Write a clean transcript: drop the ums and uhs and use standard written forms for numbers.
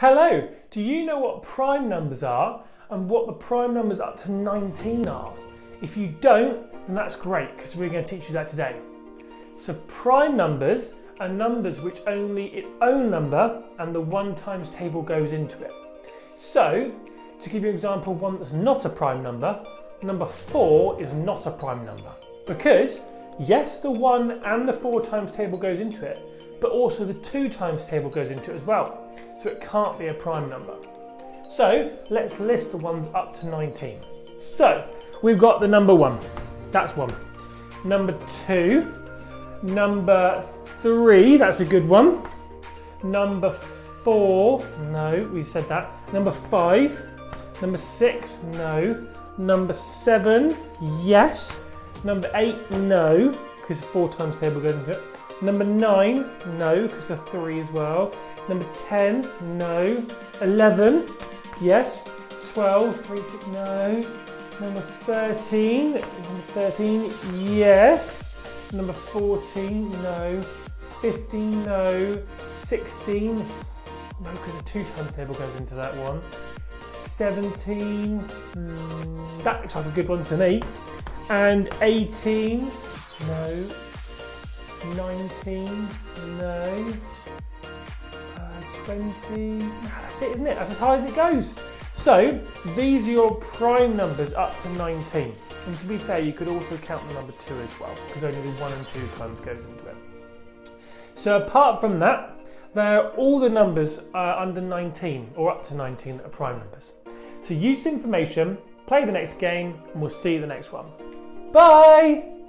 Hello, do you know what prime numbers are and what the prime numbers up to 19 are? If you don't, then that's great because we're going to teach you that today. So prime numbers are numbers which only its own number and the 1 times table goes into it. So, to give you an example of one that's not a prime number, number 4 is not a prime number because yes, the 1 and the 4 times table goes into it, but also the 2 times table goes into it as well. So it can't be a prime number. So let's list the ones up to 19. So we've got the number 1, that's 1. Number 2, number 3, that's a good one. Number 4, no, we said that. Number 5, number 6, no. Number 7, yes. Number 8, no, because the 4 times table goes into it. Number 9, no, because the 3 as well. Number 10, no. 11, yes. 12, 3, 6, no. Number 13, yes. Number 14, no. 15, no. 16, no, because the 2 times table goes into that one. 17, that looks like a good one to me. And 18, no. 19, no. 20, that's it, isn't it? That's as high as it goes. So these are your prime numbers up to 19. And to be fair, you could also count the number 2 as well, because only the 1 and 2 times goes into it. So apart from that, they're all the numbers under 19 or up to 19 that are prime numbers. So use this information, play the next game, and we'll see you the next one. Bye!